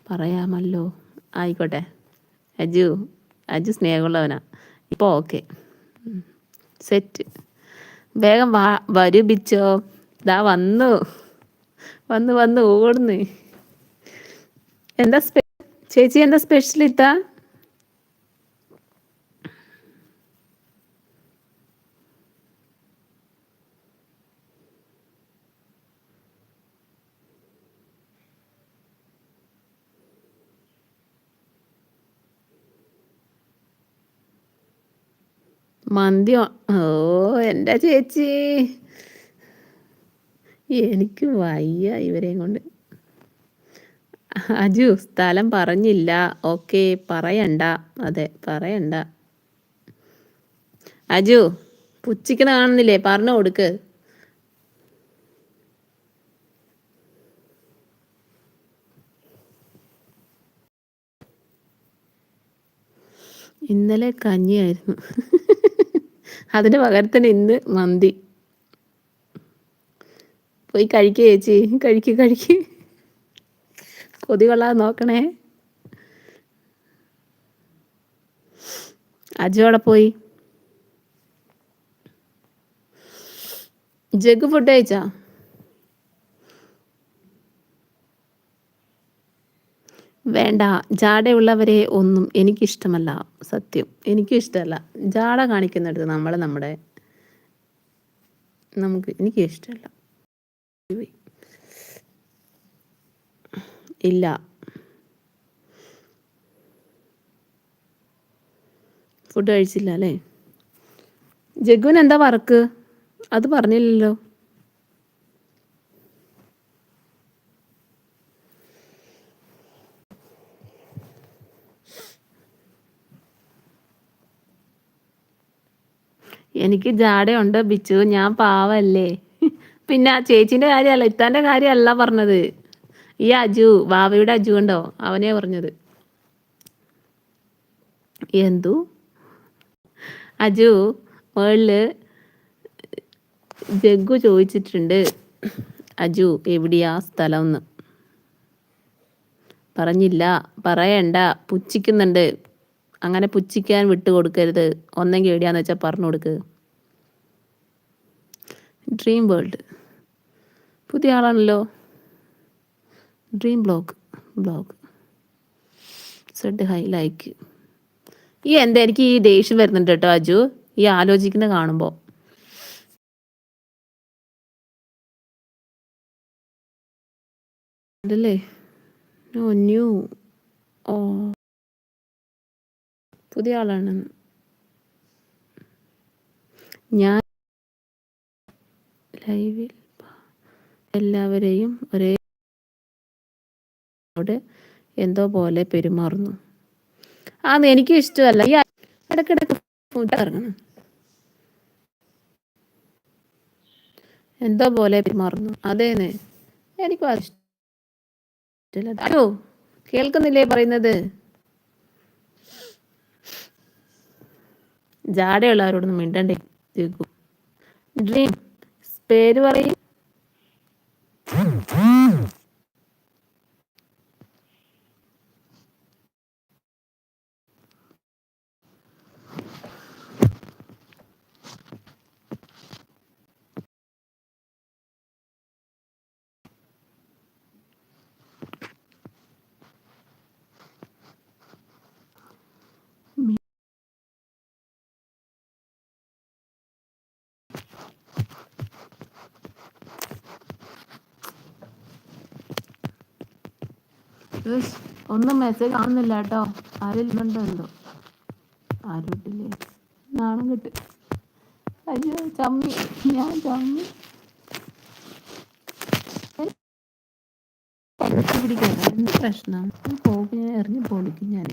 പറയാമല്ലോ. ആയിക്കോട്ടെ. അജു അജു സ്നേഹമുള്ളവനാ. ഇപ്പോൾ ഓക്കെ, സെറ്റ്. വേഗം വരൂ ബിച്ചോ. ഇതാ വന്നു വന്ന് വന്ന് ഓടുന്നു. എന്താ ചേച്ചി, എന്താ സ്പെഷ്യൽ ഇത്താ? മന്തി. ഓ എൻ്റെ ചേച്ചി, എനിക്ക് വയ്യ ഇവരെയും കൊണ്ട്. അജു സ്ഥലം പറഞ്ഞില്ല. ഓക്കെ, പറയണ്ട. അതെ, പറയണ്ട. അജു പുച്ചിക്കുന്ന കാണുന്നില്ലേ, പറഞ്ഞു കൊടുക്ക്. ഇന്നലെ കഞ്ഞിയായിരുന്നു, അതിന് പകരത്തിന് ഇന്ന് മന്തി. പോയി കഴിക്കുക ചേച്ചി, കഴിക്ക്. കൊതി കൊള്ളാതെ നോക്കണേ. അജു അവിടെ പോയി. ജഗ് ഫുഡ് കഴിച്ചാ? വേണ്ട, ജാടയുള്ളവരെ ഒന്നും എനിക്കിഷ്ടമല്ല. സത്യം, എനിക്കും ഇഷ്ടമല്ല ജാട കാണിക്കുന്നിടത്ത്. എനിക്ക് ഇഷ്ടമല്ല. ഇല്ല, ഫുഡ് കഴിച്ചില്ല അല്ലേ? ജഗുവിന് എന്താ വർക്ക്? അത് പറഞ്ഞില്ലല്ലോ. എനിക്ക് ജാടയുണ്ട് ബിച്ചു, ഞാൻ പാവല്ലേ. പിന്നെ ചേച്ചീൻ്റെ കാര്യമല്ല, ഇത്താൻ്റെ കാര്യമല്ല പറഞ്ഞത്. ഈ അജു, വാവയുടെ അജു ഉണ്ടോ, അവനെയാ പറഞ്ഞത്. എന്തു അജു? മേളില് ജഗ്ഗു ചോദിച്ചിട്ടുണ്ട്, അജു എവിടെയാ സ്ഥലം എന്ന്. പറഞ്ഞില്ല, പറയണ്ട. പുച്ഛിക്കുന്നുണ്ട്. അങ്ങനെ പുച്ഛിക്കാൻ വിട്ടു കൊടുക്കരുത്. ഒന്നെങ്കിൽ എവിടെയാന്ന് വെച്ചാൽ പറഞ്ഞു കൊടുക്ക്. ഡ്രീം വേൾഡ് പുതിയ ആളാണല്ലോ. Dream blog said hi like. എന്താ എനിക്ക് ഈ ദേഷ്യം വരുന്നുണ്ട് കേട്ടോ അജു, ഈ ആലോചിക്കുന്ന കാണുമ്പോൾ. അതല്ലേ ന്യൂ. ഓ, പുതിയ ആളാണ്. ഞാൻ ലൈവിൽ എല്ലാവരെയും ഒരേ എന്തോ പോലെ പെരുമാറുന്നു. എനിക്ക് ഇഷ്ടമല്ല. ഈ ഇടക്കിടക്ക് ഇറങ്ങണം. എന്തോ പോലെ പെരുമാറുന്നു. അതേന്നെ, എനിക്കും ഇഷ്ടമല്ല. അയ്യോ, കേൾക്കുന്നില്ലേ പറയുന്നത്? ജാടയുള്ളവരോടൊന്നും മിണ്ടണ്ടേ. ഡ്രീം പേര് പറയും. ഒന്നും മെസ്സേജ് കാണുന്നില്ല കേട്ടോ. ആരെങ്കിലും ഉണ്ടോ? ആരും ഇട്ടില്ലേ? നാണം കിട്ട്. അയ്യോ ചമ്മി, ഞാൻ ചമ്മി. പിടിക്കാൻ എന്ത് പ്രശ്നം? പോക്ക് ഞാൻ എറിഞ്ഞു പൊളിക്കും ഞാൻ.